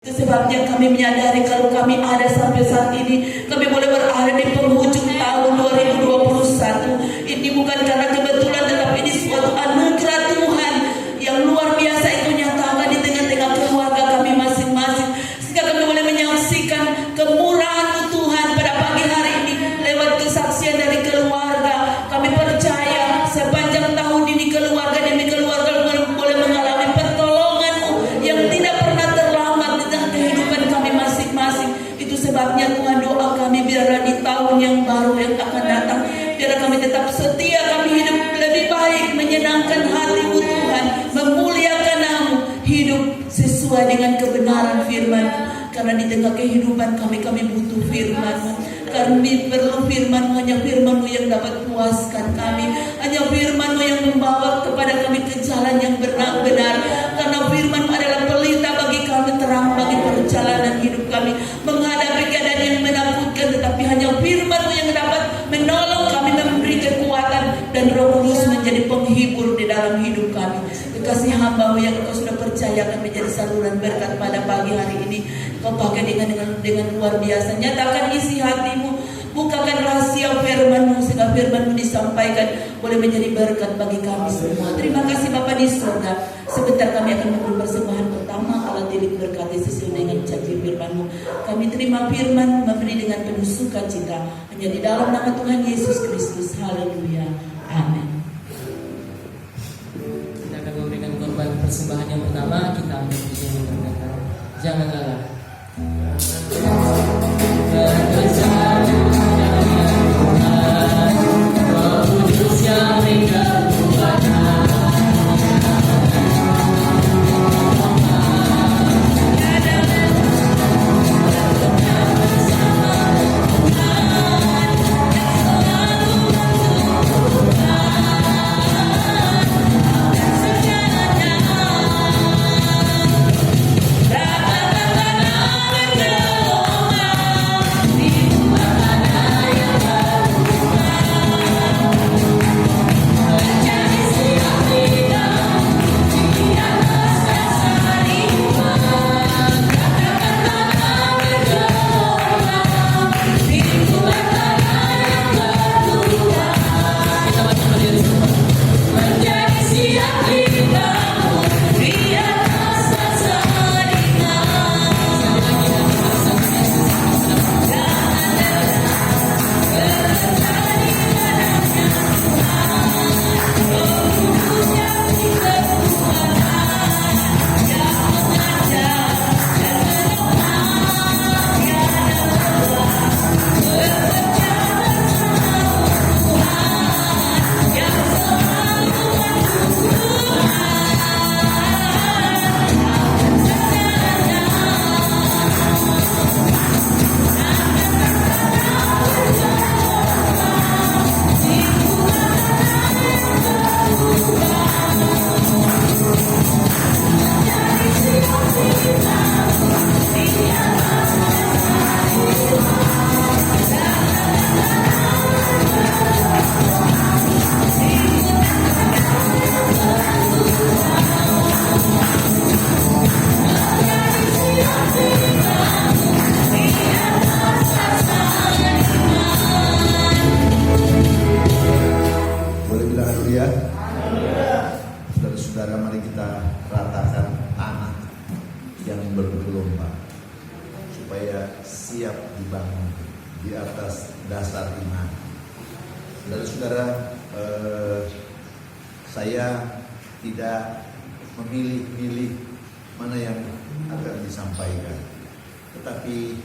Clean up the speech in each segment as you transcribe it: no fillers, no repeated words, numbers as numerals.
Itu sebabnya kami menyadari kalau kami ada sampai saat ini, kami boleh berada di penghujung tahun 2021. Ini bukan karena kebetulan, tetapi ini suatu anugerah Tuhan yang luar biasa itu nyatakan di tengah-tengah keluarga kami masing-masing. Sehingga kami boleh menyaksikan kemurahan Tuhan pada pagi hari ini lewat kesaksian dari keluarga. Kami percaya sepanjang tahun ini keluarga demi keluarga boleh mengalami pertolongan-Mu yang tidak pernah terlambat di dalam kehidupan kami masing-masing. Itu sebabnya Tuhan, doa kami biarlah di tahun yang baru yang akan datang, biar kami tetap setia, kami hidup lebih baik, menyenangkan hati-Mu Tuhan, memuliakan Nama-Mu, hidup sesuai dengan kebenaran firman. Karena di tengah kehidupan kami butuh firman-Mu. Kami perlu firman-Mu, hanya firman-Mu yang dapat puaskan kami, hanya firman-Mu yang membawa kepada kami ke jalan yang benar. Karena firman-Mu adalah pelita bagi kami, terang bagi perjalanan hidup kami, menghadapi keadaan yang menakutkan. Tetapi hanya firman-Mu yang dapat menolong kami, memberi kekuatan, dan Roh Kudus menjadi penghibur di dalam hidup kami. Kekasih hamba-Mu yang Engkau sudah percayakan menjadi saluran berkat pada pagi hari ini, Kau pakai dengan luar biasa. Nyatakan isi hati-Mu, bukakan rahasia firman-Mu, sehingga firman-Mu disampaikan boleh menjadi berkat bagi kami semua. Terima kasih Bapa di surga. Sebentar kami akan memberi persembahan pertama. Allah tilik berkati sesuai dengan janji firman-Mu. Kami terima firman, memberi dengan penuh sukacita, hanya di dalam nama Tuhan Yesus Kristus. Haleluya. Amin. Kita akan memberikan korban persembahan yang pertama. Kita ambil pujian yang berkata, jangan lelah. Saudara-saudara, mari kita ratakan tanah yang bergelombang supaya siap dibangun di atas dasar iman. Saudara-saudara, saya tidak memilih-milih mana yang akan disampaikan, tetapi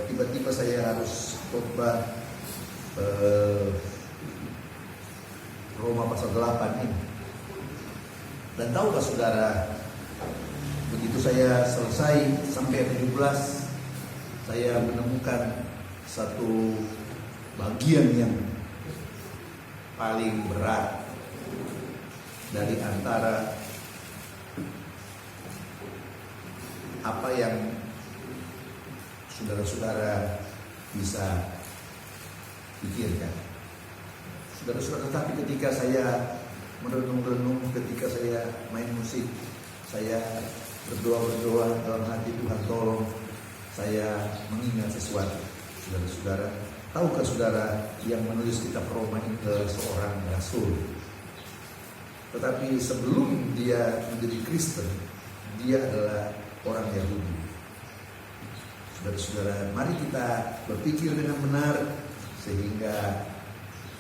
tiba-tiba saya harus khotbah Roma pasal 8 ini. Dan tahukah saudara, begitu saya selesai sampai 17, saya menemukan satu bagian yang paling berat dari antara apa yang saudara-saudara bisa pikirkan. Saudara-saudara, tapi ketika saya merenung-renung, ketika saya main musik, saya berdoa dalam hati, Tuhan tolong saya mengingat sesuatu. Saudara-saudara, tahukah saudara yang menulis kitab Roma itu adalah seorang rasul? Tetapi sebelum dia menjadi Kristen, dia adalah orang Yahudi. Saudara-saudara, mari kita berpikir dengan benar, sehingga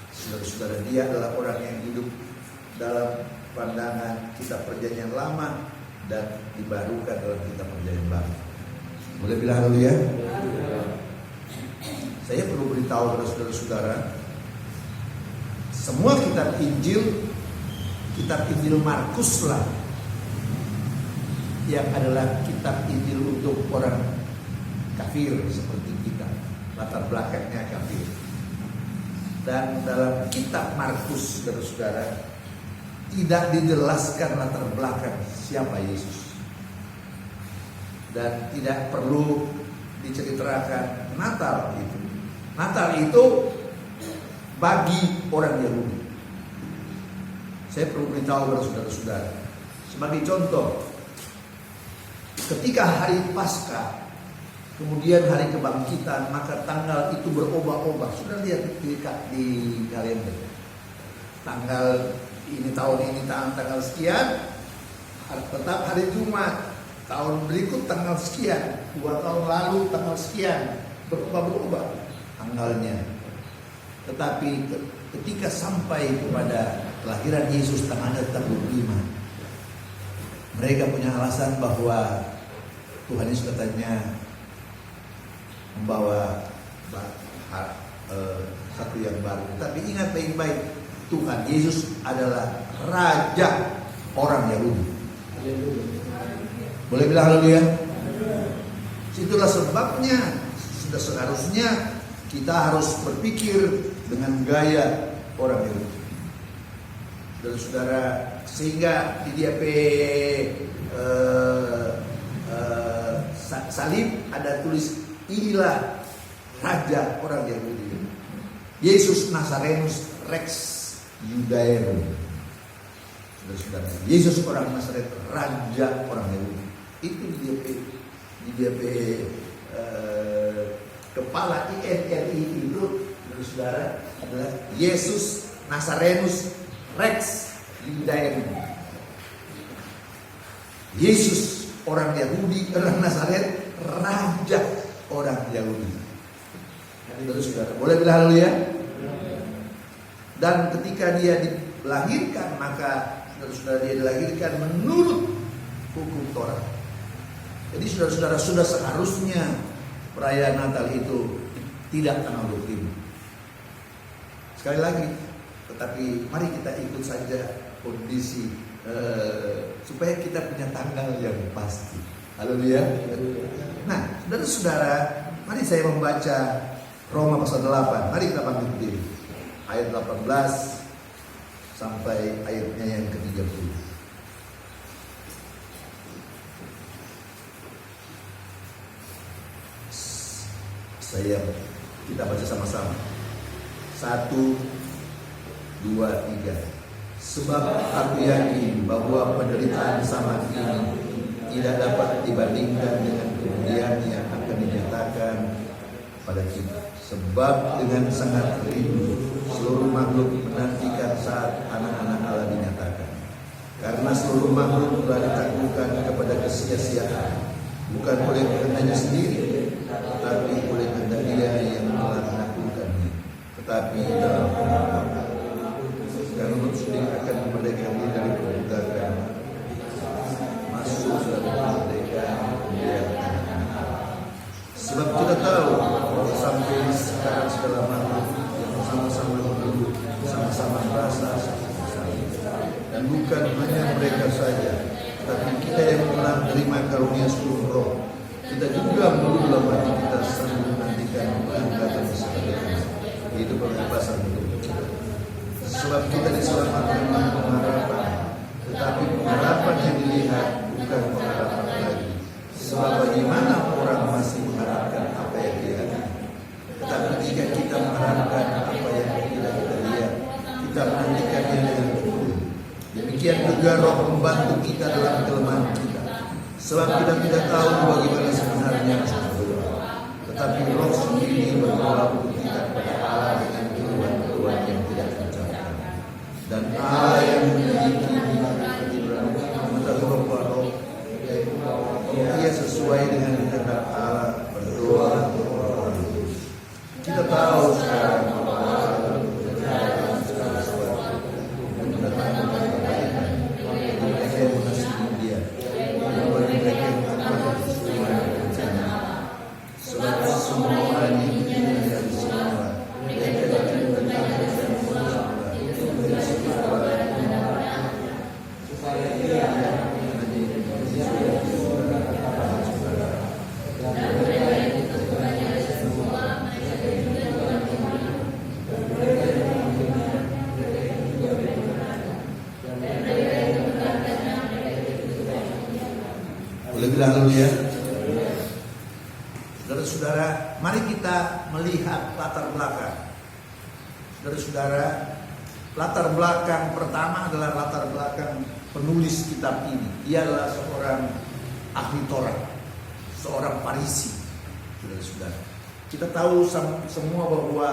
saudara-saudara, dia adalah orang yang hidup dalam pandangan kitab Perjanjian Lama dan dibarukan dalam kitab Perjanjian Baru. Boleh bilang haleluya? Saya perlu beritahu kepada saudara-saudara, semua kitab Injil Markus lah yang adalah kitab Injil untuk orang kafir seperti kita, latar belakangnya kafir. Dan dalam kitab Markus, saudara-saudara, tidak dijelaskan latar belakang siapa Yesus, dan tidak perlu diceritakan Natal itu. Natal itu bagi orang Yahudi. Saya perlu beritahu kepada saudara-saudara, sebagai contoh, ketika hari Paskah, kemudian hari kebangkitan, maka tanggal itu berubah-ubah. Sudah lihat di kalender, tanggal ini tahun ini tanggal sekian, tetap hari Jumat. Tahun berikut tanggal sekian, 2 tahun lalu tanggal sekian, berubah-ubah tanggalnya. Tetapi ketika sampai kepada kelahiran Yesus tanggalnya tetap 25, mereka punya alasan bahwa Tuhan Yesus katanya membawa satu yang baru. Tapi ingat baik-baik, Tuhan Yesus adalah Raja orang Yahudi. Boleh bilang haleluya? Itulah sebabnya sudah seharusnya kita harus berpikir dengan gaya orang Yahudi. Saudara-saudara, sehingga di DAP salib ada tulis, inilah Raja orang Yahudi, Yesus Nazarenus Rex Judaeum. Saudara-saudara, Yesus orang Nazaret, Raja orang Yahudi. Itu di DAP kepala INRI itu, saudara, adalah Yesus Nazarenus Rex Judaeum. Yesus orang Yahudi, orang Nazaret, Raja orang Yahudi. Saudara, boleh bilang haleluya? Dan ketika dia dilahirkan, maka saudara, dia dilahirkan menurut hukum Torah. Jadi saudara-saudara, sudah seharusnya perayaan Natal itu tidak tanggal 25. Sekali lagi, tetapi mari kita ikut saja kondisi supaya kita punya tanggal yang pasti. Haleluya. Nah, saudara-saudara, mari saya membaca Roma pasal 8. Mari kita bangkit berdiri. Ayat 18 sampai ayatnya yang ke-30. Kita baca sama-sama. 1, 2, 3. Sebab aku yakin bahwa penderitaan zaman ini tidak dapat dibandingkan dengan kemuliaan yang akan dinyatakan pada kita. Sebab dengan sangat rindu seluruh makhluk menantikan saat anak-anak Allah dinyatakan. Karena seluruh makhluk telah ditaklukkan kepada kesia-siaan, bukan oleh kehendaknya sendiri, tetapi oleh kehendak Dia yang telah menaklukkannya. Tetapi dalam kemuliaan, karena menurut sendiri akan memerdekakan diri dari perbudakan, masuk dalam kemerdekaan kemuliaan anak-anak Allah. Sebab kita tahu bahwa sampai sekarang segala makhluk yang bersama-sama hidup, sama-sama merasa sama-sama. Dan bukan hanya mereka saja, tapi kita yang telah menerima karunia seluruh roh, kita juga menunggu dalam hati kita sambil menantikan pengangkatan keselamatan, yaitu pembebasan hidup kita. Sebab kita diselamatkan dengan pengharapan, tetapi pengharapan yang dilihat bukan pengharapan lagi. Sebab bagaimana orang masih mengharapkan apa yang dilihat? Tetapi jika kita mengharapkan apa yang tidak kita lihat, kita menantikannya dengan betul. Demikian juga Roh membantu kita dalam kelemahan kita. Sebab kita tidak tahu bagaimana sebenarnya berdoa. Tetapi Roh sendiri berdoa untuk kita kepada Allah dengan keluhan-keluhan yang tidak terucapkan. Dan Allah yang memiliki Roh, ia sesuai dengan kehendak Allah berdoa untuk orang kudus. Kita tahu sekarang bahwa Allah bekerja dalam segala sesuatu untuk mendatangkan kebaikan bagi mereka yang mengasihi Dia, dan bagi mereka yang taat sesuai dengan rencana. Sebab semua orang diizinkan dari semua, mereka akan berkata dan semua untuk berisi kepada supaya Dia boleh bilang haleluya. Saudara-saudara, mari kita melihat latar belakang. Saudara-saudara, latar belakang pertama adalah latar belakang penulis kitab ini. Dia adalah seorang ahli Taurat, seorang Farisi. Saudara-saudara, kita tahu semua bahwa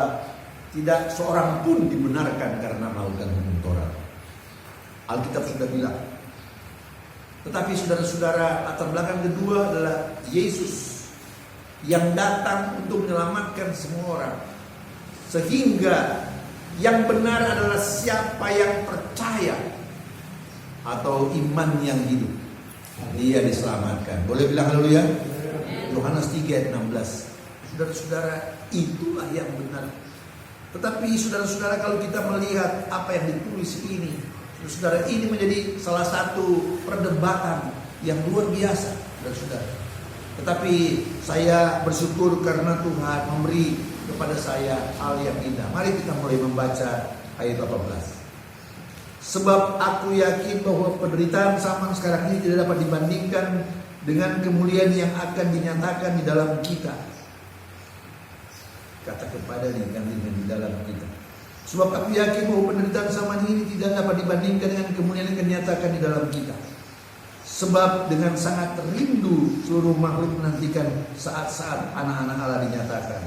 tidak seorang pun dibenarkan karena melakukan hukum Taurat. Alkitab sudah bilang. Tetapi saudara-saudara, latar belakang kedua adalah Yesus yang datang untuk menyelamatkan semua orang. Sehingga yang benar adalah siapa yang percaya atau iman yang hidup, dia diselamatkan. Boleh bilang haleluya? Yohanes 3 ayat 16. Saudara-saudara, itulah yang benar. Tetapi saudara-saudara, kalau kita melihat apa yang ditulis ini, saudara, ini menjadi salah satu perdebatan yang luar biasa, saudara. Tetapi saya bersyukur karena Tuhan memberi kepada saya hal yang indah. Mari kita mulai membaca ayat 18. Sebab aku yakin bahwa penderitaan zaman sekarang ini tidak dapat dibandingkan dengan kemuliaan yang akan dinyatakan di dalam kita. Kata kepada dengan di dalam kita. Sebab aku yakin bahwa penderitaan zaman ini tidak dapat dibandingkan dengan kemuliaan yang dinyatakan di dalam kita. Sebab dengan sangat rindu seluruh makhluk menantikan saat-saat anak-anak Allah dinyatakan.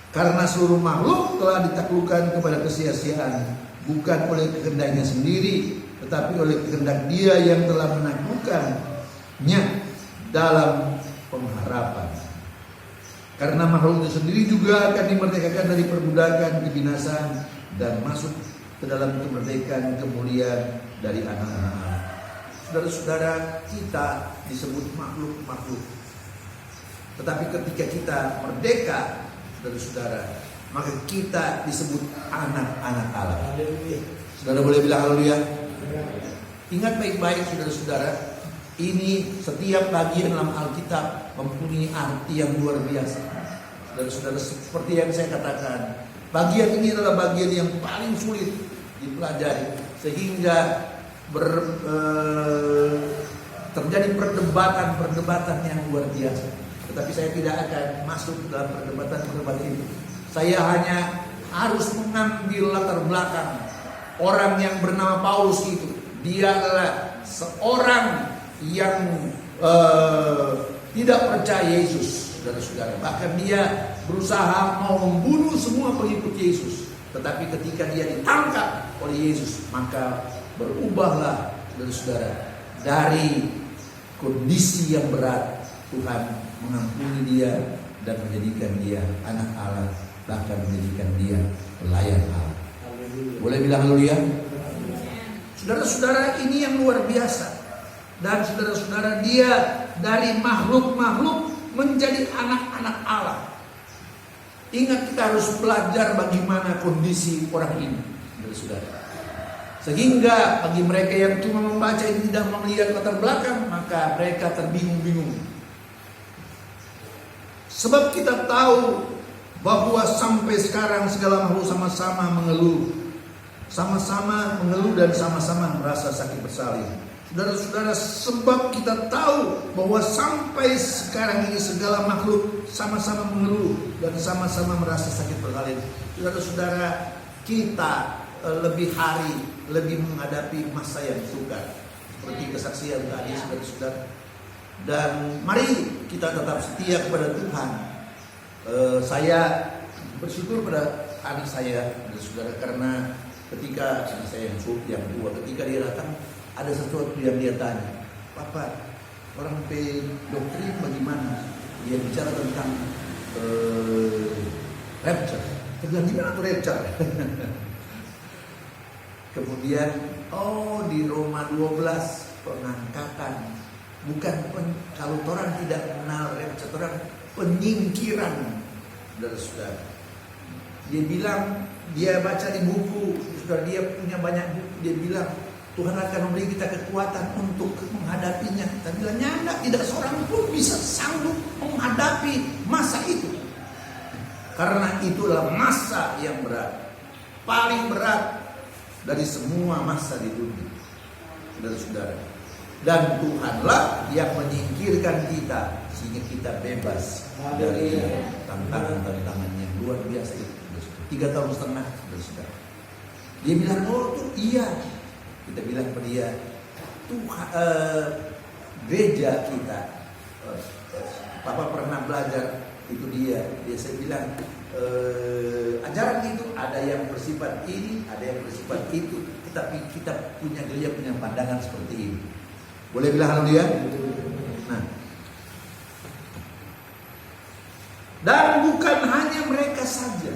Karena seluruh makhluk telah ditaklukkan kepada kesia-siaan, bukan oleh kehendaknya sendiri, tetapi oleh kehendak Dia yang telah menaklukkannya dalam pengharapan. Karena makhluk itu sendiri juga akan dimerdekakan dari perbudakan kebinasaan dan masuk ke dalam kemerdekaan kemuliaan dari anak-anak Allah. Saudara-saudara, kita disebut makhluk-makhluk. Tetapi ketika kita merdeka, saudara-saudara, maka kita disebut anak-anak Allah. Saudara boleh bilang haleluya? Ingat baik-baik saudara-saudara, ini setiap bagian dalam Alkitab mempunyai arti yang luar biasa. Saudara-saudara, seperti yang saya katakan, bagian ini adalah bagian yang paling sulit dipelajari, sehingga terjadi perdebatan yang luar biasa. Tetapi saya tidak akan masuk dalam perdebatan itu. Saya hanya harus mengambil latar belakang orang yang bernama Paulus itu. Dia adalah seorang yang tidak percaya Yesus, saudara-saudara. Bahkan dia berusaha mau membunuh semua pengikut Yesus. Tetapi ketika dia ditangkap oleh Yesus, maka berubahlah, saudara-saudara, dari kondisi yang berat. Tuhan mengampuni dia dan menjadikan dia anak Allah, bahkan menjadikan dia pelayan Allah. Boleh bilang haleluya? Saudara-saudara, ini yang luar biasa. Dan saudara-saudara, dia dari makhluk-makhluk menjadi anak-anak Allah. Ingat, kita harus belajar bagaimana kondisi orang ini, saudara-saudara. Sehingga bagi mereka yang cuma membaca ini tidak melihat latar belakang, maka mereka terbingung-bingung. Sebab kita tahu bahwa sampai sekarang segala makhluk sama-sama mengeluh. Sama-sama mengeluh dan sama-sama merasa sakit bersalin. Saudara-saudara, sebab kita tahu bahwa sampai sekarang ini segala makhluk sama-sama mengeluh dan sama-sama merasa sakit bersalin. Saudara-saudara, kita lebih menghadapi masa yang sukar. Seperti kesaksian tadi, saudara-saudara. Dan mari kita tetap setia kepada Tuhan. Saya bersyukur pada anak saya, saudara, karena ketika anak saya yang tua, ketika dia datang, ada sesuatu yang dia tanya, "Papa, orang doktrin bagaimana?" Dia bicara tentang rapture. Dia bilang, "Gimana tuh rapture?" Kemudian, di Roma 12 pengangkatan, bukan kalau orang tidak mengenal rapture, orang penyingkiran, saudara. Dia bilang, dia baca di buku, saudara, dia punya banyak buku, dia bilang Tuhan akan memberi kita kekuatan untuk menghadapinya. Kita bilang, nyanda, tidak seorang pun bisa sanggup menghadapi masa itu. Karena itu adalah masa yang berat, paling berat dari semua masa di dunia, saudara-saudara. Dan Tuhanlah yang menyingkirkan kita sehingga kita bebas dari tantangan-tantangan yang luar biasa itu. 3,5 tahun, saudara. Dia bilang, "Oh tuh iya." Kita bilang kepada dia, "Tuhan, gereja kita, Papa pernah belajar itu dia." Saya bilang, ajaran itu ada yang bersifat ini, ada yang bersifat itu. Tetapi kita punya gereja punya pandangan seperti ini. Boleh bilang haleluya? Nah, dan bukan hanya mereka saja,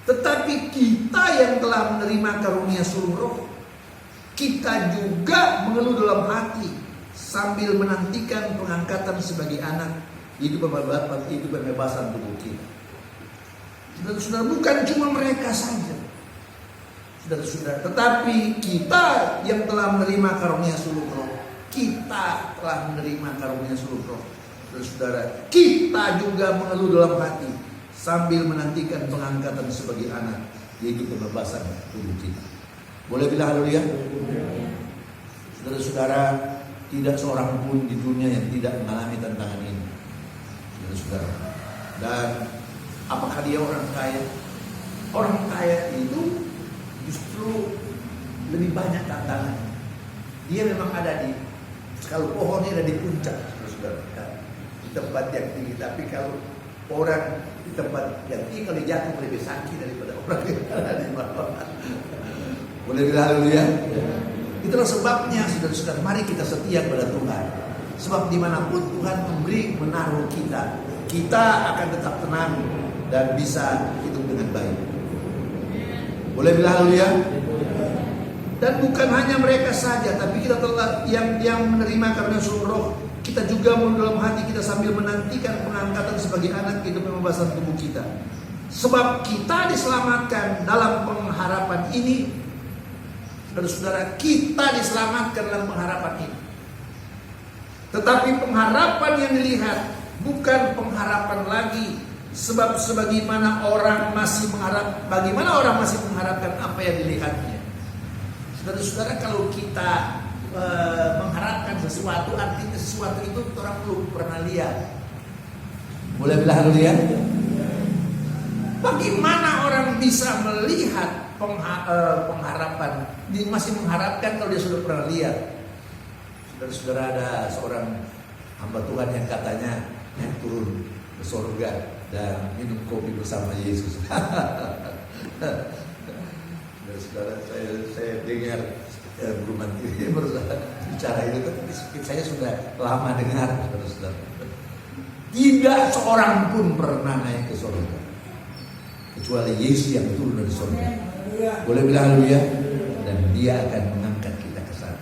tetapi kita yang telah menerima karunia sulung Roh, kita juga mengeluh dalam hati sambil menantikan pengangkatan sebagai anak, itu pembebasan tubuh kita. Saudara-saudara, bukan cuma mereka saja, saudara-saudara, tetapi kita yang telah menerima karunia sulung Roh, kita telah menerima karunia sulung Roh, saudara-saudara, kita juga mengeluh dalam hati sambil menantikan pengangkatan sebagai anak, yaitu pembebasan tubuh kita. Boleh bilang haleluya? Saudara-saudara, tidak seorang pun di dunia yang tidak mengalami tantangan ini, saudara-saudara. Dan apakah dia orang kaya? Orang kaya itu justru lebih banyak tantangan. Dia memang ada di, kalau pohonnya ada di puncak, saudara-saudara, di tempat yang tinggi. Tapi kalau orang di tempat yang tinggi, kalau jatuh lebih sakit daripada orang yang ada di bawah. Boleh bilang haleluya? Itulah sebabnya, saudara-saudara, mari kita setia kepada Tuhan. Sebab dimanapun Tuhan menaruh kita, kita akan tetap tenang dan bisa hidup dengan baik. Boleh bilang haleluya? Dan bukan hanya mereka saja, tapi kita telah yang menerima karunia sulung Roh, kita juga dalam hati kita sambil menantikan pengangkatan sebagai anak, itu pembebasan tubuh kita. Sebab kita diselamatkan dalam pengharapan ini. Saudara-saudara, kita diselamatkan dalam pengharapan ini. Tetapi pengharapan yang dilihat bukan pengharapan lagi. Sebab bagaimana orang masih mengharapkan apa yang dilihatnya. Saudara-saudara, kalau kita mengharapkan sesuatu, artinya sesuatu itu orang belum pernah lihat. Boleh bilang haleluya? Bagaimana orang bisa melihat pengharapan? Dia masih mengharapkan kalau dia sudah pernah lihat. Saudara-saudara, ada seorang hamba Tuhan yang katanya yang turun ke surga dan minum kopi bersama Yesus. Saudara, saya dengar Bruman ini bicara itu, tapi saya sudah lama dengar, saudara-saudara. Tidak seorang pun pernah naik ke surga kecuali Yesus yang turun dari surga. Boleh bilang haleluya? Dan dia akan mengangkat kita ke sana.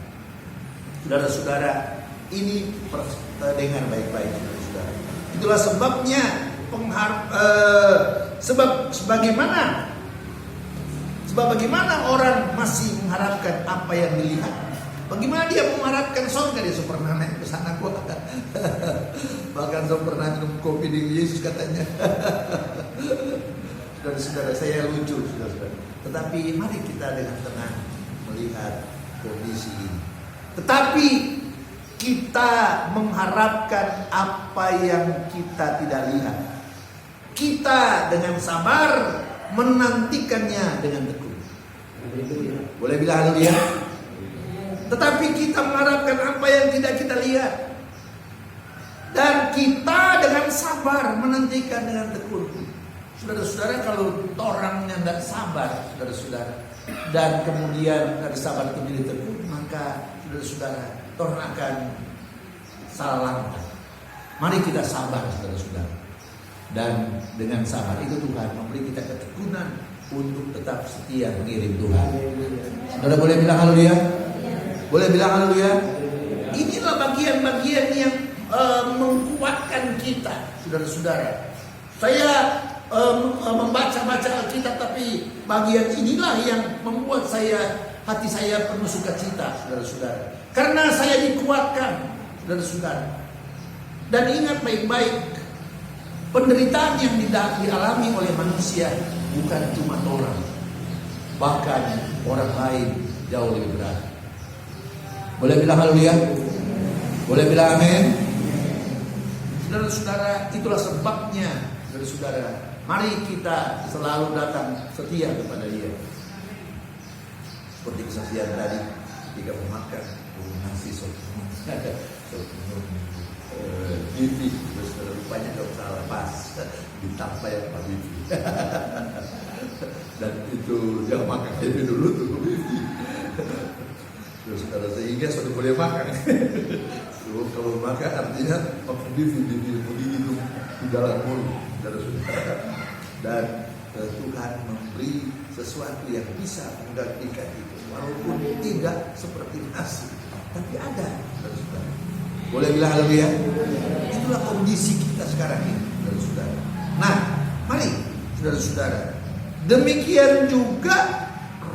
Saudara-saudara, ini dengar baik-baik, saudara. Itulah sebabnya bagaimana orang masih mengharapkan apa yang dilihat? Bagaimana dia mengharapkan surga? Dia pernah naik ke sana kok. Bahkan saya pernah minum kopi dengan Yesus katanya. Saudara-saudara, saya lucu, saudara-saudara. Tetapi mari kita dengan tenang melihat kondisi ini. Tetapi kita mengharapkan apa yang kita tidak lihat. Kita dengan sabar menantikannya dengan tekun. Boleh bilang haleluya? Tetapi kita mengharapkan apa yang tidak kita lihat. kita dengan sabar menantikan dengan tekun. Saudara-saudara, kalau orangnya tidak sabar, saudara-saudara, dan kemudian dari sabar itu menjadi tekun, maka saudara-saudara, orang akan salah langkah. Mari kita sabar, saudara-saudara. Dan dengan sabar itu Tuhan memberi kita ketekunan untuk tetap setia mengiring Tuhan. Saudara boleh bilang haleluya? Boleh bilang haleluya? Inilah bagian-bagian yang menguatkan kita, saudara-saudara. Saya membaca-baca Alkitab, tapi bagian inilah yang membuat hati saya penuh sukacita, saudara-saudara. Karena saya dikuatkan, saudara-saudara. Dan ingat baik-baik, penderitaan yang dialami oleh manusia bukan cuma orang, bahkan orang lain jauh lebih berat. Boleh bilang haleluya? Boleh bilang amin? Saudara-saudara, itulah sebabnya, saudara-saudara, mari kita selalu datang setia kepada Dia. Seperti kesaksian tadi ketika memakan nasi sop Bibi, terus rupanya kalau salah pas ditambah yang Pak Bibi. Dan itu dia makan itu dulu tuh Bibi. Terus saudara, sehingga sudah boleh makan. Kalau makan artinya makan Bibi itu di dalam mulut, saudara-saudara. Dan Tuhan memberi sesuatu yang bisa menggantikan itu, walaupun tidak seperti nasi, tapi ada, saudara-saudara. Boleh bilang haleluya? Itulah kondisi kita sekarang ini, saudara-saudara. Nah, mari, saudara-saudara. Demikian juga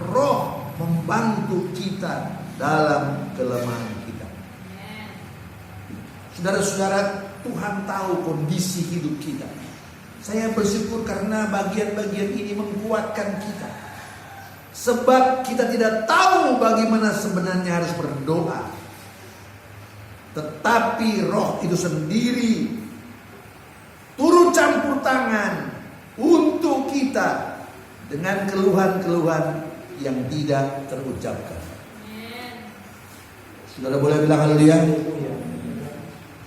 Roh membantu kita dalam kelemahan kita. Saudara-saudara, Tuhan tahu kondisi hidup kita. Saya bersyukur karena bagian-bagian ini menguatkan kita. Sebab kita tidak tahu bagaimana sebenarnya harus berdoa. Tetapi Roh itu sendiri turut campur tangan untuk kita dengan keluhan-keluhan yang tidak terucapkan. Saudara boleh bilang haleluya?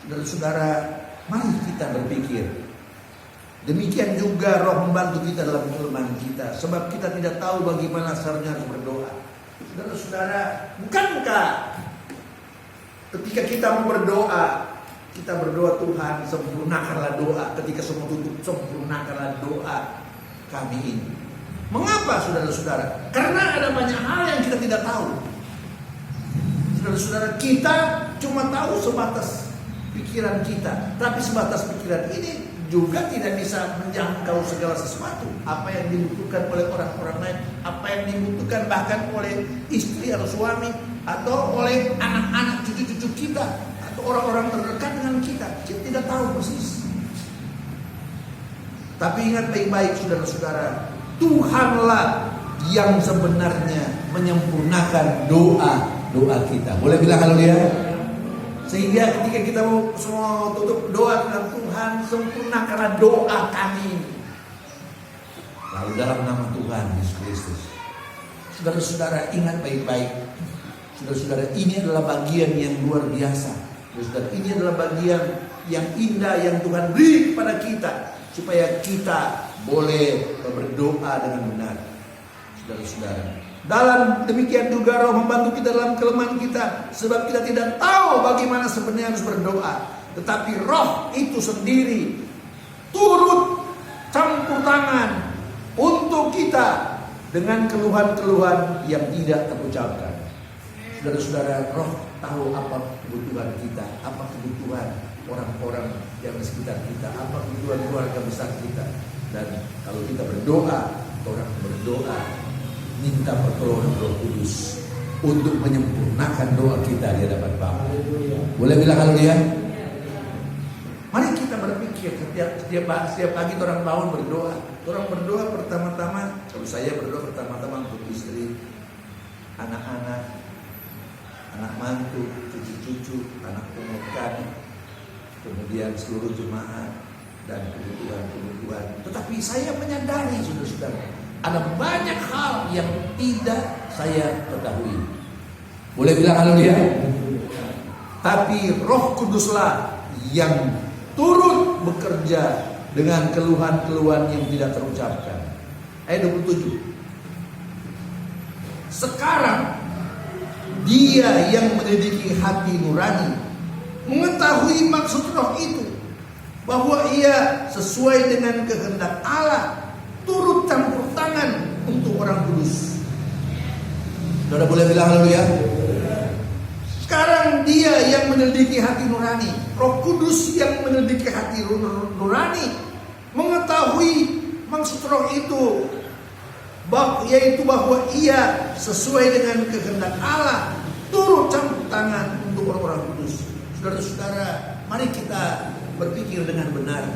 Saudara-saudara, mari kita berpikir. Demikian juga Roh membantu kita dalam kelemahan kita, sebab kita tidak tahu bagaimana seharusnya harus berdoa. Saudara-saudara, bukankah ketika kita mau berdoa, kita berdoa, Tuhan sempurnakanlah doa. Ketika semua tutup, sempurnakanlah doa kami ini. Mengapa saudara-saudara? Karena ada banyak hal yang kita tidak tahu. Saudara-saudara, kita cuma tahu sebatas pikiran kita. Tapi sebatas pikiran ini juga tidak bisa menjangkau segala sesuatu. Apa yang dibutuhkan oleh orang-orang lain, apa yang dibutuhkan bahkan oleh istri atau suami, atau oleh anak-anak cucu-cucu kita, atau orang-orang terdekat dengan kita. Kita tidak tahu persis. Tapi ingat baik-baik saudara-saudara, Tuhanlah yang sebenarnya menyempurnakan doa kita. Boleh bilang haleluya? Sehingga ketika kita mau semua tutup doa dengan Tuhan, sempurnakanlah doa kami. Lalu dalam nama Tuhan Yesus Kristus. Saudara-saudara, ingat baik-baik. Saudara-saudara, ini adalah bagian yang luar biasa. Saudara, ini adalah bagian yang indah yang Tuhan beri kepada kita, supaya kita boleh berdoa dengan benar. Saudara-saudara, dalam demikian juga Roh membantu kita dalam kelemahan kita, sebab kita tidak tahu bagaimana sebenarnya harus berdoa. Tetapi Roh itu sendiri turut campur tangan untuk kita dengan keluhan-keluhan yang tidak terucapkan. Saudara-saudara, Roh tahu apa kebutuhan kita, apa kebutuhan orang-orang yang di sekitar kita, apa kebutuhan keluarga besar kita. Dan kalau kita berdoa, orang berdoa minta pertolongan Roh Kudus untuk menyempurnakan doa kita di hadapan Bapa. Boleh bilang haleluya? Mari kita berpikir setiap pagi orang bangun berdoa. Orang berdoa pertama-tama, kalau saya berdoa pertama-tama untuk istri, anak-anak, anak mantu, cucu-cucu, anak pungut kami, kemudian seluruh jemaat dan kebutuhan-kebutuhan. Tetapi saya menyadari, saudara-saudara, ada banyak hal yang tidak saya ketahui. Boleh bilang haleluya? Tapi Roh Kuduslah yang turut bekerja dengan keluhan-keluhan yang tidak terucapkan. Ayat 27. Sekarang dia yang menyelidiki hati nurani mengetahui maksud roh itu, bahwa ia sesuai dengan kehendak Allah turut campur tangan untuk orang kudus. Saudara boleh bilang haleluya? Sekarang dia yang menyelidiki hati nurani, Roh Kudus yang menyelidiki hati nurani, mengetahui maksud roh itu, yaitu bahwa ia sesuai dengan kehendak Allah turut campur tangan untuk orang-orang kudus. Saudara-saudara, mari kita berpikir dengan benar.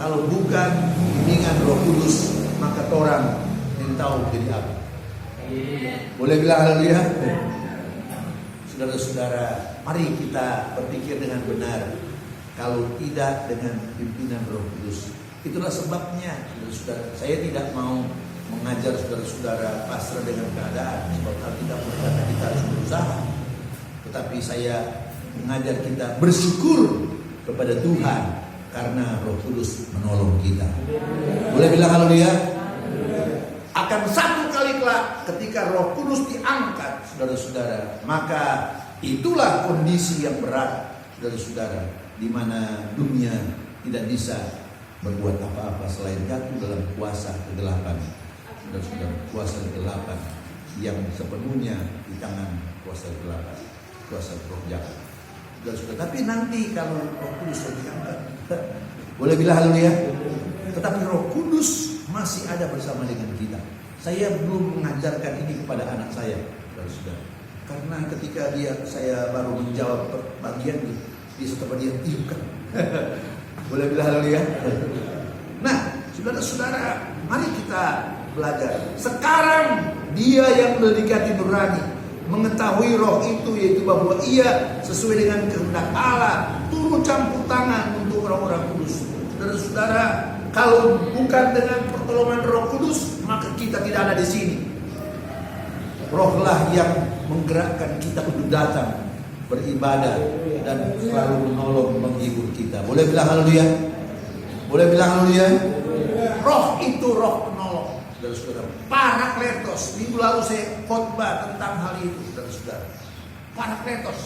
Kalau bukan bimbingan Roh Kudus, maka orang yang tahu jadi apa? Boleh bilang haleluya? Saudara-saudara, mari kita berpikir dengan benar. Kalau tidak dengan pimpinan Roh Kudus, itulah sebabnya, saudara, saya tidak mau mengajar saudara-saudara pasrah dengan keadaan, sebab Alkitab berkata kita harus berusaha. Tetapi saya mengajar kita bersyukur kepada Tuhan karena Roh Kudus menolong kita. Boleh bilang haleluya? Akan satu kali kelak ketika Roh Kudus diangkat, saudara-saudara, maka itulah kondisi yang berat, saudara-saudara, di mana dunia tidak bisa berbuat apa-apa selain jatuh dalam kuasa kegelapan. Saudara-saudara, kuasa kegelapan yang sepenuhnya di tangan kuasa kegelapan, kuasa roh jahat. Saudara-saudara, tapi nanti kalau Roh Kudus diangkat, boleh bilang haleluya? Tetapi Roh Kudus masih ada bersama dengan kita. Saya belum mengajarkan ini kepada anak saya, saudara-saudara, karena ketika saya baru menjawab bagian dia setelah dia tiupkan. Boleh bilang haleluya? Nah, saudara-saudara, mari kita belajar. Sekarang dia yang menyelidiki nurani mengetahui roh itu, yaitu bahwa ia sesuai dengan kehendak Allah turut campur tangan untuk orang-orang kudus. Saudara-saudara, kalau bukan dengan pertolongan Roh Kudus, maka kita tidak ada di sini. Rohlah yang menggerakkan kita untuk datang beribadah dan selalu menolong, menghibur kita. Boleh bilang haleluya? Boleh bilang haleluya? Roh itu roh penolong, saudara-saudara. Parakletos. Minggu lalu saya khotbah tentang hal itu, saudara-saudara. Parakletos,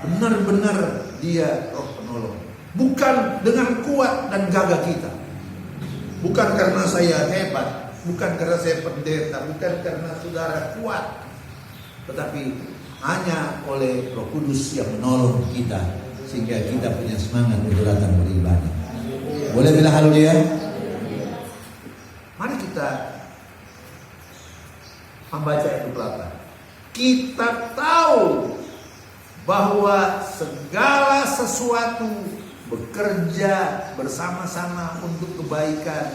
benar-benar dia roh penolong. Bukan dengan kuat dan gagah kita. Bukan karena saya hebat, bukan karena saya pendeta, bukan karena saudara kuat, tetapi hanya oleh Roh Kudus yang menolong kita sehingga kita punya semangat untuk datang beribadah. Boleh bilang haleluya? Mari kita membaca ayat 28. Kita tahu bahwa segala sesuatu bekerja bersama-sama untuk kebaikan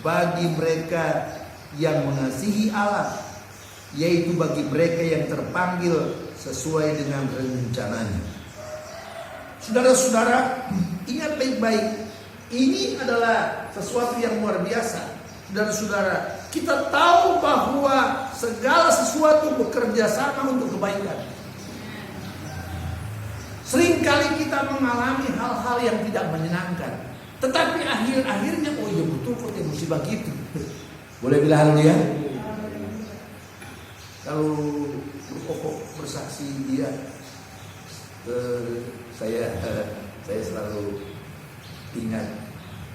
bagi mereka yang mengasihi Allah, yaitu bagi mereka yang terpanggil sesuai dengan rencananya. Saudara-saudara, ingat baik-baik, ini adalah sesuatu yang luar biasa. Saudara-saudara, kita tahu bahwa segala sesuatu bekerja sama untuk kebaikan. Seringkali kita mengalami hal-hal yang tidak menyenangkan, tetapi akhir-akhirnya, oh iya betul kok ya musibah gitu. Boleh bilang haleluya? Kalau berkokok bersaksi dia, saya selalu ingat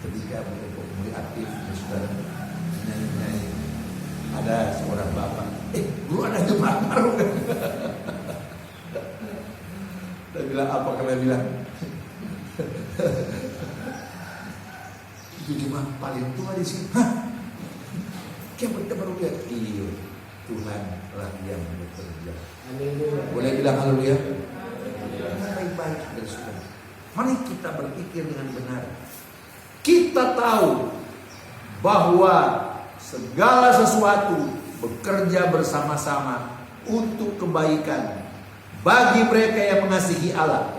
ketika berkokok mulai aktif, saudara, nyanyi-nyanyi. Ada seorang bapak, dulu ada jemaat baru kan? Saya bilang apa, kalian bilang? Itu jemaat paling tua di sini. Hah? Kita baru lihat. Iya, Tuhan lah yang bekerja. Boleh bilang haleluya? Baik-baik, saudara. Mari kita berpikir dengan benar. Kita tahu bahwa segala sesuatu bekerja bersama-sama untuk kebaikan bagi mereka yang mengasihi Allah,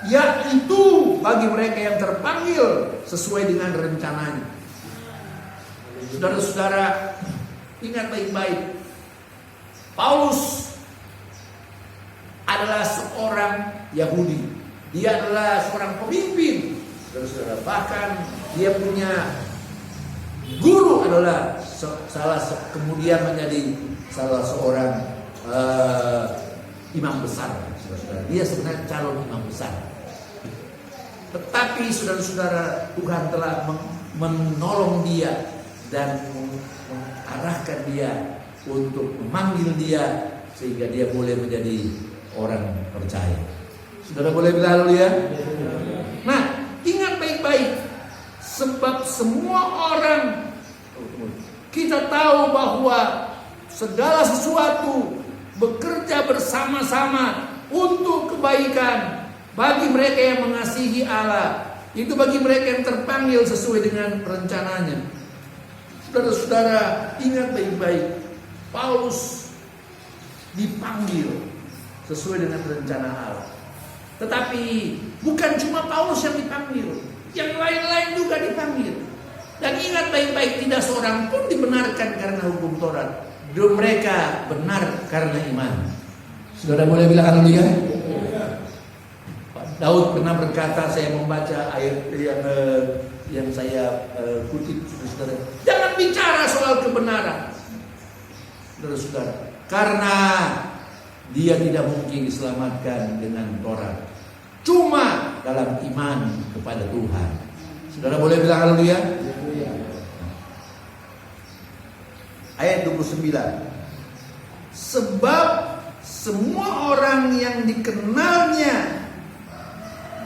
yaitu bagi mereka yang terpanggil sesuai dengan rencananya. Saudara-saudara, ingat baik-baik, Paulus adalah seorang Yahudi Dia adalah seorang pemimpin. Saudara-saudara, bahkan dia punya guru adalah kemudian menjadi salah seorang imam besar. Saudara-saudara, dia sebenarnya calon imam besar. Tetapi saudara-saudara, Tuhan telah menolong dia dan mengarahkan dia untuk memanggil dia sehingga dia boleh menjadi orang percaya. Saudara boleh bilang haleluya? Nah, ingat baik-baik, sebab semua orang, kita tahu bahwa segala sesuatu bekerja bersama-sama untuk kebaikan bagi mereka yang mengasihi Allah. Itu bagi mereka yang terpanggil sesuai dengan rencananya. Saudara-saudara, ingat baik-baik, Paulus dipanggil sesuai dengan rencana Allah. Tetapi bukan cuma Paulus yang dipanggil, yang lain-lain juga dipanggil. Dan ingat baik-baik, tidak seorang pun dibenarkan karena hukum Taurat. Mereka benar karena iman. Saudara boleh bilang haleluya? Daud pernah berkata, saya membaca ayat yang saya kutip, saudara. Jangan bicara soal kebenaran, saudara-saudara, karena dia tidak mungkin diselamatkan dengan Taurat, cuma dalam iman kepada Tuhan. Saudara boleh bilang haleluya? Ayat 29. Sebab semua orang yang dikenalnya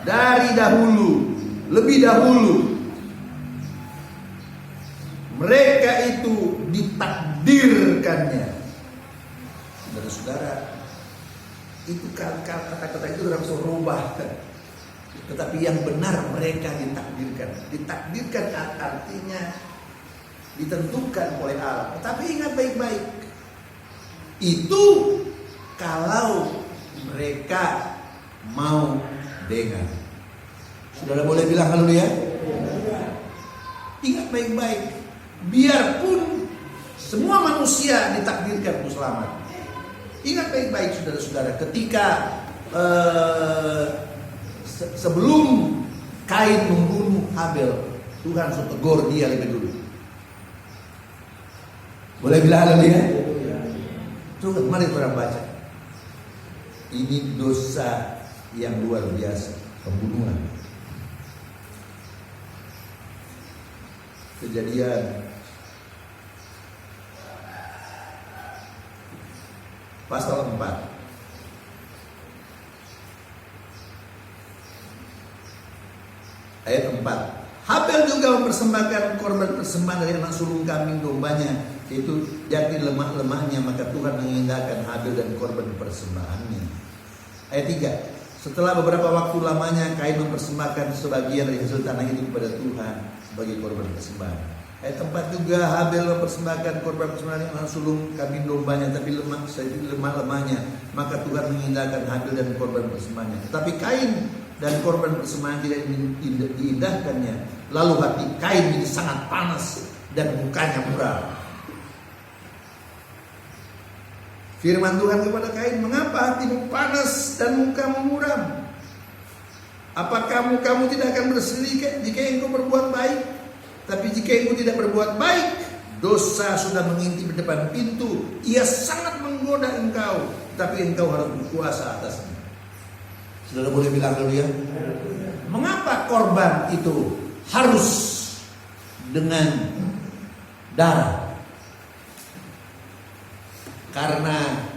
dari dahulu, lebih dahulu, mereka itu ditakdirkannya. Saudara-saudara, itu kata-kata itu dalam surubah. Tetapi yang benar mereka ditakdirkan. Ditakdirkan artinya ditentukan oleh Allah. Tetapi ingat baik-baik, itu kalau mereka mau dengar. Saudara boleh bilang haleluya? Ingat baik-baik, biarpun semua manusia ditakdirkan untuk selamat. Ingat baik-baik saudara-saudara, ketika sebelum Kain membunuh Habel, Tuhan sudah tegur dia lebih dulu. Boleh bilang haleluya? Coba mari kita baca. Ini dosa yang luar biasa, pembunuhan. Kejadian pasal 4. Ayat 4. Habel juga mempersembahkan korban persembahan dari anak sulung kambing dombanya, yaitu jati lemah-lemahnya, maka Tuhan mengindahkan Habel dan korban persembahannya. Ayat 3. Setelah beberapa waktu lamanya, Kain mempersembahkan sebagian dari hasil tanah itu kepada Tuhan sebagai korban persembahan. Ayat 4 juga, Habel mempersembahkan korban persembahan anak sulung kambing dombanya, tapi lemah-lemahnya, maka Tuhan mengindahkan Habel dan korban persembahannya. Tetapi Kain dan korban persembahan tidak diindahkannya. Lalu hati Kain ini sangat panas dan mukanya muram. Firman Tuhan kepada Kain, mengapa hatimu panas dan mukamu muram? Apakah kamu tidak akan bersedih jika engkau berbuat baik? Tapi jika engkau tidak berbuat baik, dosa sudah mengintip di depan pintu. Ia sangat menggoda engkau, tapi engkau harus berkuasa atasnya. Saudara boleh bilang haleluya? Mengapa korban itu harus dengan darah? Karena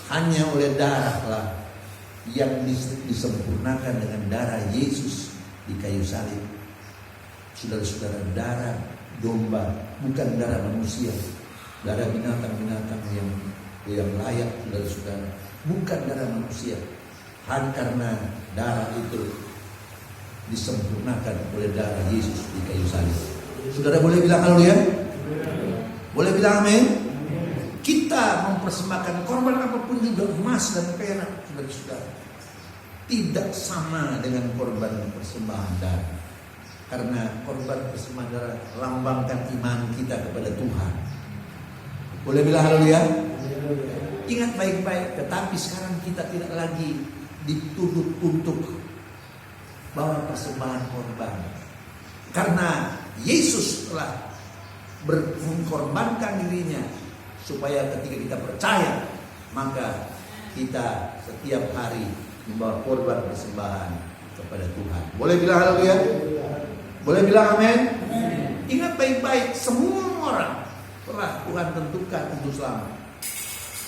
hanya oleh darahlah yang disempurnakan dengan darah Yesus di kayu salib. Saudara-saudara, darah domba, bukan darah manusia, darah binatang-binatang yang layak, saudara-saudara, bukan darah manusia. Hanya karena darah itu disempurnakan oleh darah Yesus di kayu salib. Saudara boleh bilang haleluya? Boleh bilang amin? Kita mempersembahkan korban apapun juga, emas dan perak, saudara-saudara, tidak sama dengan korban persembahan darah. Karena korban persembahan darah lambangkan iman kita kepada Tuhan. Boleh bilang haleluya? Ingat baik-baik, tetapi sekarang kita tidak lagi dituntut untuk bawa persembahan korban. Karena Yesus telah mengorbankan dirinya supaya ketika kita percaya, maka kita setiap hari membawa korban persembahan kepada Tuhan. Boleh bilang haleluya? Boleh bilang amin? Ingat baik-baik, semua orang telah Tuhan tentukan untuk selamat.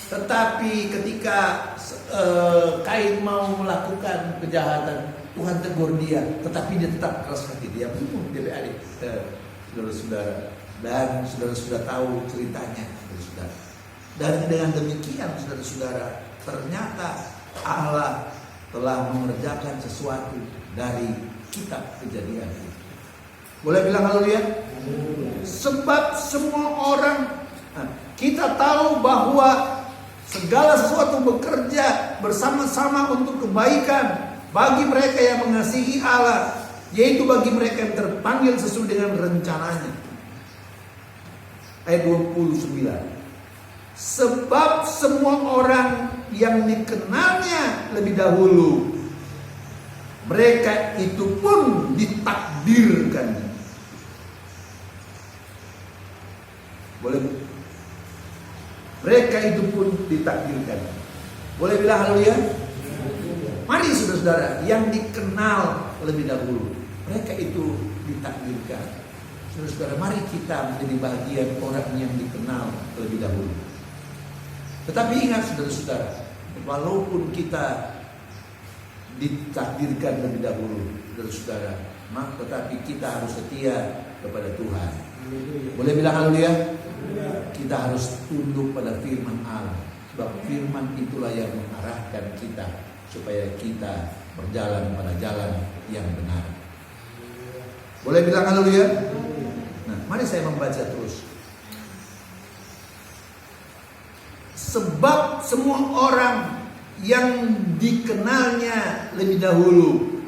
Tetapi ketika Kain mau melakukan kejahatan, Tuhan tegur dia, tetapi dia tetap keras hati. Dia bunuh adik-adik, saudara-saudara. Dan saudara-saudara tahu ceritanya, saudara-saudara. Dan dengan demikian, saudara-saudara, ternyata Allah telah mengerjakan sesuatu dari kitab Kejadian itu. Boleh bilang haleluya? Sebab semua orang, kita tahu bahwa segala sesuatu bekerja bersama-sama untuk kebaikan bagi mereka yang mengasihi Allah, yaitu bagi mereka yang terpanggil sesuai dengan rencananya. Ayat 29. Sebab semua orang yang dikenalnya lebih dahulu, mereka itu pun ditakdirkan. Boleh? Mereka itu pun ditakdirkan. Boleh bilang haleluya? Mari saudara-saudara, yang dikenal lebih dahulu, mereka itu ditakdirkan. Saudara-saudara, mari kita menjadi bagian orang yang dikenal lebih dahulu. Tetapi ingat saudara-saudara, walaupun kita ditakdirkan lebih dahulu, saudara-saudara, tetapi kita harus setia kepada Tuhan. Boleh bilang haleluya? Kita harus tunduk pada firman Allah. Sebab firman itulah yang mengarahkan kita supaya kita berjalan pada jalan yang benar. Boleh bilang haleluya? Nah, mari saya membaca terus. Sebab semua orang yang dikenalnya lebih dahulu,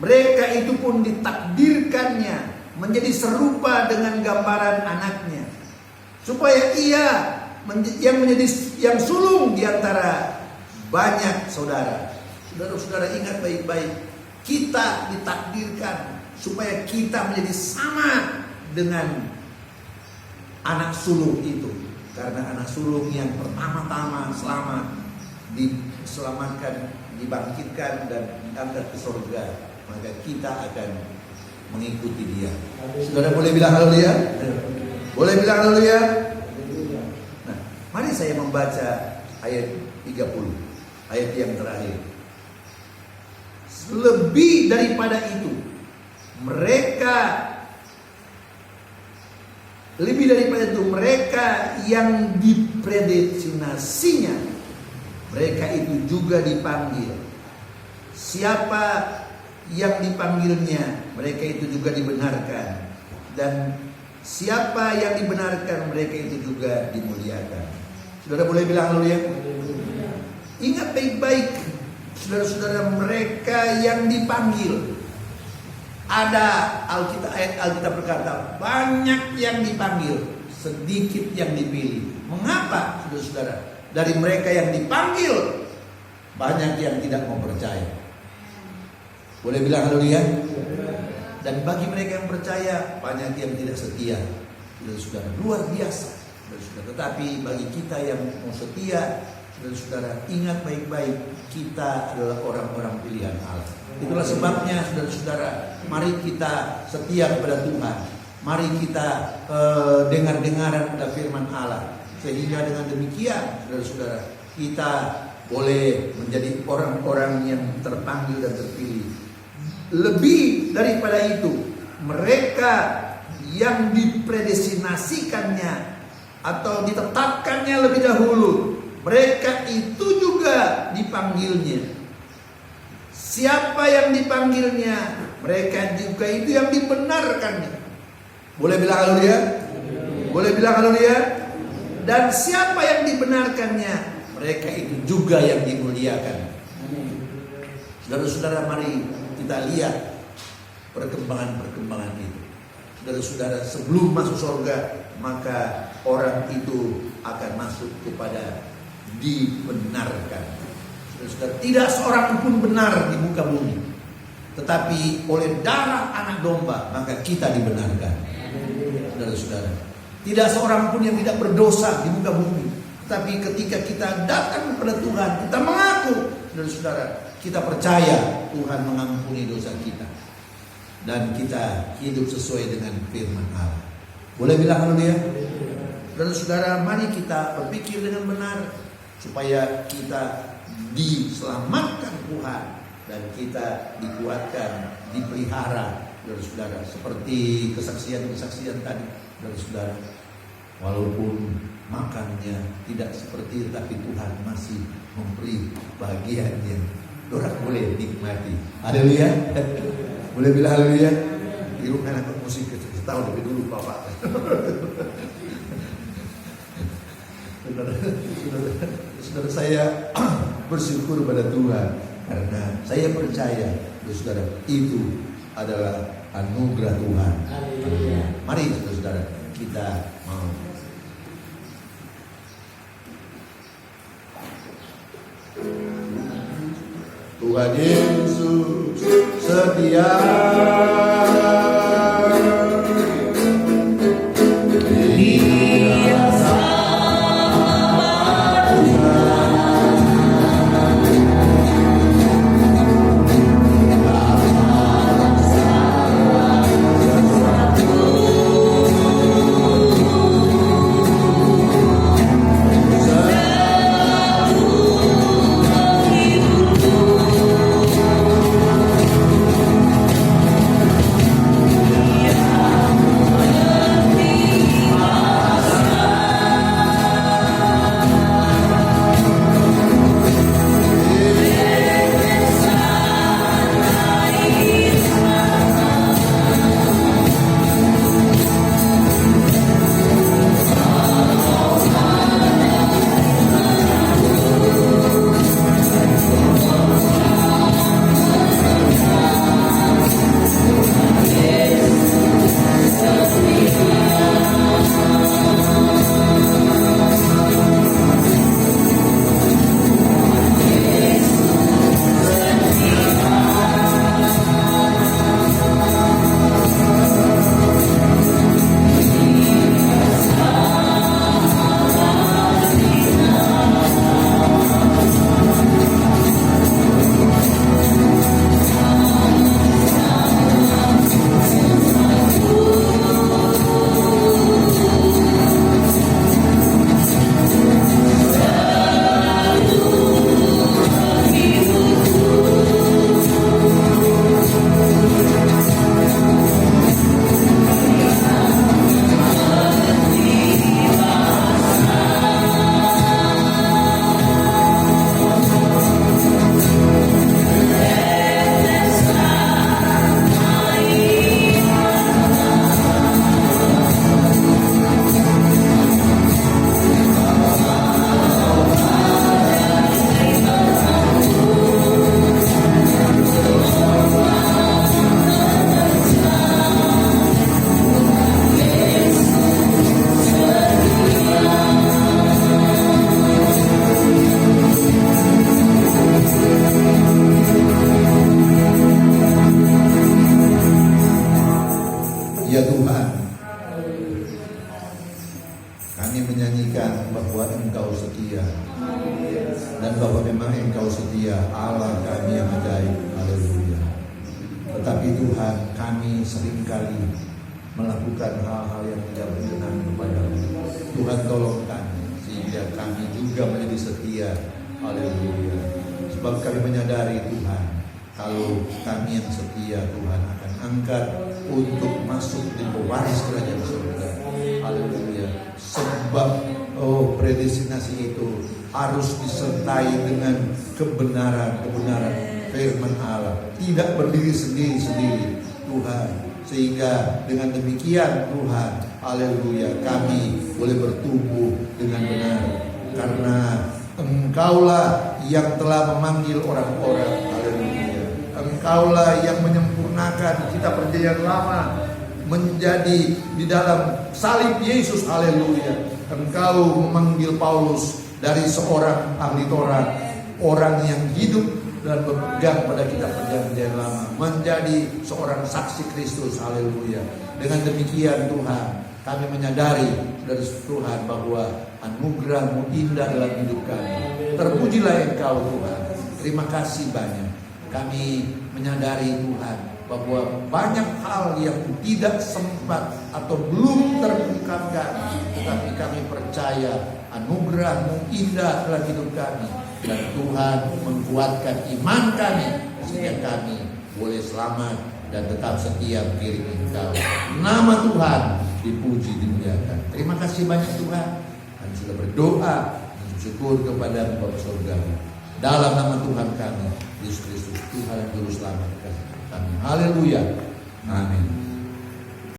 mereka itu pun ditakdirkannya menjadi serupa dengan gambaran anaknya, supaya ia yang sulung di antara banyak saudara. Saudara-saudara, ingat baik-baik, kita ditakdirkan supaya kita menjadi sama dengan anak sulung itu. Karena anak sulung yang pertama-tama selamat, diselamatkan, dibangkitkan dan diangkat ke surga, maka kita akan mengikuti dia. Saudara boleh bilang haleluya? Boleh bilang haleluya? Nah, mari saya membaca ayat 30, ayat yang terakhir. Lebih daripada itu, mereka yang dipredestinasinya, mereka itu juga dipanggil. Siapa yang dipanggilnya, mereka itu juga dibenarkan. Dan siapa yang dibenarkan, mereka itu juga dimuliakan. Saudara boleh bilang haleluya? Ingat baik-baik, saudara-saudara, mereka yang dipanggil. Ada ayat Alkitab berkata, banyak yang dipanggil, sedikit yang dipilih. Mengapa, saudara-saudara? Dari mereka yang dipanggil, banyak yang tidak mau percaya. Boleh bilang haleluya? Dan bagi mereka yang percaya, banyak yang tidak setia. Saudara-saudara, luar biasa. Saudara-saudara, tetapi bagi kita yang mau setia, saudara-saudara, ingat baik-baik, kita adalah orang-orang pilihan Allah. Itulah sebabnya, saudara-saudara, mari kita setia kepada Tuhan. Mari kita dengar-dengaran pada firman Allah. Sehingga dengan demikian, saudara-saudara, kita boleh menjadi orang-orang yang terpanggil dan terpilih. Lebih daripada itu, mereka yang dipredestinasikannya atau ditetapkannya lebih dahulu, mereka itu juga dipanggilnya. Siapa yang dipanggilnya, mereka juga itu yang dibenarkannya. Boleh bilang haleluya? Boleh bilang haleluya? Dan siapa yang dibenarkannya, mereka itu juga yang dimuliakan. Saudara-saudara, mari kita lihat perkembangan-perkembangan itu. Saudara-saudara, sebelum masuk surga, maka orang itu akan masuk kepada dibenarkan. Saudara, tidak seorang pun benar di muka bumi, tetapi oleh darah anak domba maka kita dibenarkan. Saudara-saudara, tidak seorang pun yang tidak berdosa di muka bumi, tetapi ketika kita datang kepada Tuhan, kita mengaku, saudara-saudara, kita percaya Tuhan mengampuni dosa kita dan kita hidup sesuai dengan firman Allah. Boleh bilang haleluya? Saudara-saudara, mari kita berpikir dengan benar supaya kita diselamatkan Tuhan dan kita dikuatkan, dipelihara, saudara-saudara, seperti kesaksian-kesaksian tadi, saudara-saudara. Walaupun makannya tidak seperti itu, tapi Tuhan masih memberi bagian yang orang boleh nikmati. Haleluya. Boleh bilang haleluya? Di rumah anak musik tahu lebih dulu Bapak. Saudara, saya bersyukur pada Tuhan karena saya percaya, saudara, itu adalah anugerah Tuhan. Mari saudara, kita mau Tuhan Yesus setia. Ya Tuhan, kami menyanyikan bahwa Engkau setia dan bahwa memang Engkau setia, Allah kami yang ajaib. Haleluya. Tetapi Tuhan, kami seringkali melakukan hal-hal yang tidak berkenan kepadamu. Tuhan tolong kami sehingga kami juga menjadi setia. Haleluya. Sebab kami menyadari Tuhan, kalau kami yang setia, Tuhan akan angkat untuk masuk di pewaris kerajaan surga. Haleluya. Sebab predestinasi itu harus disertai dengan kebenaran firman Allah, tidak berdiri sendiri Tuhan. Sehingga dengan demikian Tuhan, haleluya, kami boleh bertumbuh dengan benar karena Engkaulah yang telah memanggil orang-orang. Haleluya. Engkaulah yang menyempurnakan kitab perjanjian lama menjadi di dalam salib Yesus. Haleluya. Engkau memanggil Paulus dari seorang ahli Taurat orang yang hidup dan berpegang pada kitab perjanjian lama, menjadi seorang saksi Kristus. Haleluya. Dengan demikian Tuhan, kami menyadari dari Tuhan bahwa anugerah-Mu indah dalam hidup kami. Terpujilah Engkau Tuhan. Terima kasih banyak. Kami menyadari Tuhan bahwa banyak hal yang tidak sempat atau belum terungkapkan, tetapi kami percaya anugerah-Mu indah dalam hidup kami, dan Tuhan menguatkan iman kami sehingga kami boleh selamat dan tetap setia mengiringi Engkau. Nama Tuhan dipuji, dimuliakan. Terima kasih banyak Tuhan. Kami sudah berdoa bersyukur kepada Bapa surga dalam nama Tuhan kami Yesus Kristus, Tuhan yang juru selamat kami. Haleluya. Amin.